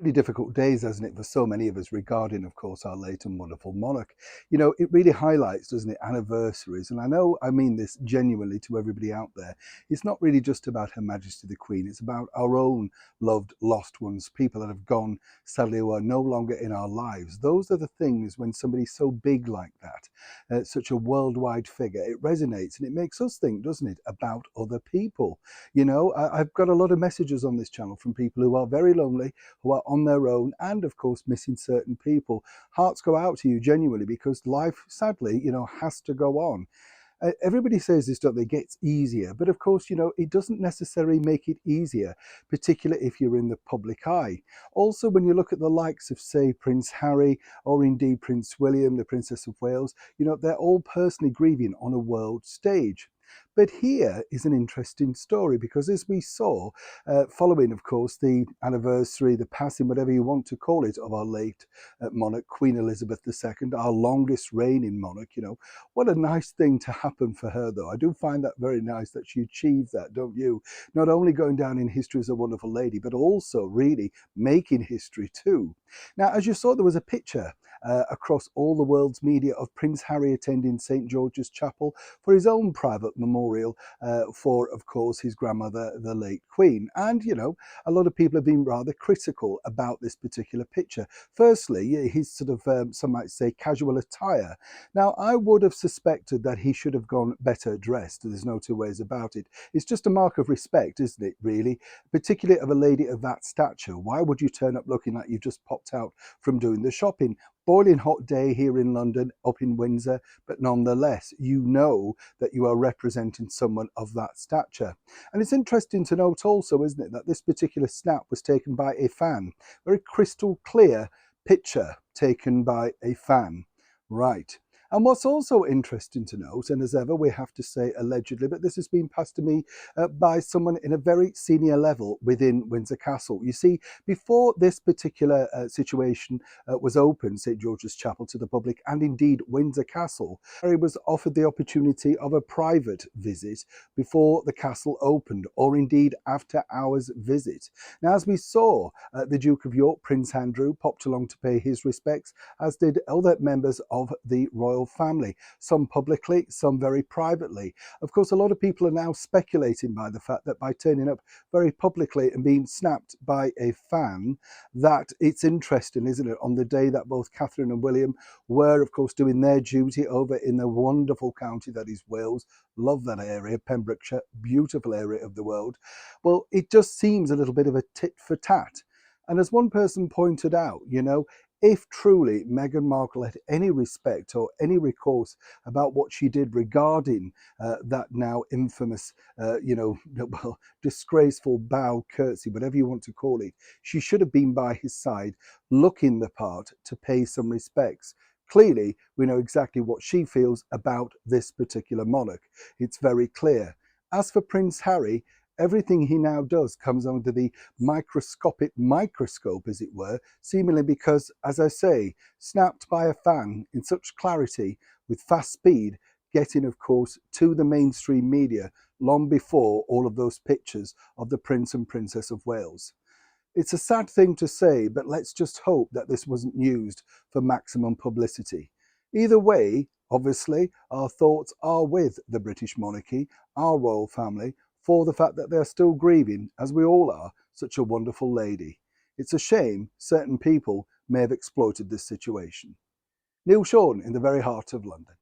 Really difficult days, hasn't it, for so many of us regarding, of course, our late and wonderful monarch. You know, it really highlights, doesn't it, anniversaries. And I know I mean this genuinely to everybody out there. It's not really just about Her Majesty the Queen. It's about our own loved, lost ones, people that have gone, sadly, who are no longer in our lives. Those are the things when somebody's so big like that, such a worldwide figure, it resonates and it makes us think, doesn't it, about other people. You know, I've got a lot of messages on this channel from people who are very lonely, who are on their own, and of course missing certain people. Hearts go out to you genuinely, because life, sadly, you know, has to go on. Everybody says this, don't they, gets easier, but of course, you know, it doesn't necessarily make it easier, particularly if you're in the public eye. Also, when you look at the likes of, say, Prince Harry, or indeed Prince William, the Princess of Wales, you know, they're all personally grieving on a world stage. But here is an interesting story, because as we saw, following, of course, the anniversary, the passing, whatever you want to call it, of our late monarch, Queen Elizabeth II, our longest reigning monarch, you know, what a nice thing to happen for her, though. I do find that very nice that she achieved that, don't you? Not only going down in history as a wonderful lady, but also really making history too. Now, as you saw, there was a picture across all the world's media of Prince Harry attending St. George's Chapel for his own private memorial for, of course, his grandmother, the late Queen. And, you know, a lot of people have been rather critical about this particular picture. Firstly, his sort of, some might say, casual attire. Now, I would have suspected that he should have gone better dressed. There's no two ways about it. It's just a mark of respect, isn't it, really? Particularly of a lady of that stature. Why would you turn up looking like you've just popped out from doing the shopping? Boiling hot day here in London, up in Windsor, but nonetheless, you know that you are representing someone of that stature. And it's interesting to note also, isn't it, that this particular snap was taken by a fan. Very crystal clear picture taken by a fan. Right. And what's also interesting to note, and as ever, we have to say allegedly, but this has been passed to me by someone in a very senior level within Windsor Castle. You see, before this particular situation was opened, St. George's Chapel, to the public, and indeed Windsor Castle, Harry was offered the opportunity of a private visit before the castle opened, or indeed after hours visit. Now, as we saw, the Duke of York, Prince Andrew, popped along to pay his respects, as did other members of the royal family, some publicly, some very privately. Of course, a lot of people are now speculating by the fact that by turning up very publicly and being snapped by a fan, that it's interesting, isn't it, on the day that both Catherine and William were, of course, doing their duty over in the wonderful county that is Wales. Love that area, Pembrokeshire, beautiful area of the world. Well, it just seems a little bit of a tit for tat. And as one person pointed out, you know, if truly Meghan Markle had any respect or any recourse about what she did regarding that now infamous, you know, well, disgraceful bow, curtsy, whatever you want to call it, she should have been by his side, looking the part to pay some respects. Clearly, we know exactly what she feels about this particular monarch. It's very clear. As for Prince Harry, everything he now does comes under the microscopic microscope, as it were, seemingly because, as I say, snapped by a fan in such clarity with fast speed, getting, of course, to the mainstream media long before all of those pictures of the Prince and Princess of Wales. It's a sad thing to say, but let's just hope that this wasn't used for maximum publicity. Either way, obviously, our thoughts are with the British monarchy, our royal family, for the fact that they're still grieving, as we all are, such a wonderful lady. It's a shame certain people may have exploited this situation. Neil Sean in the very heart of London.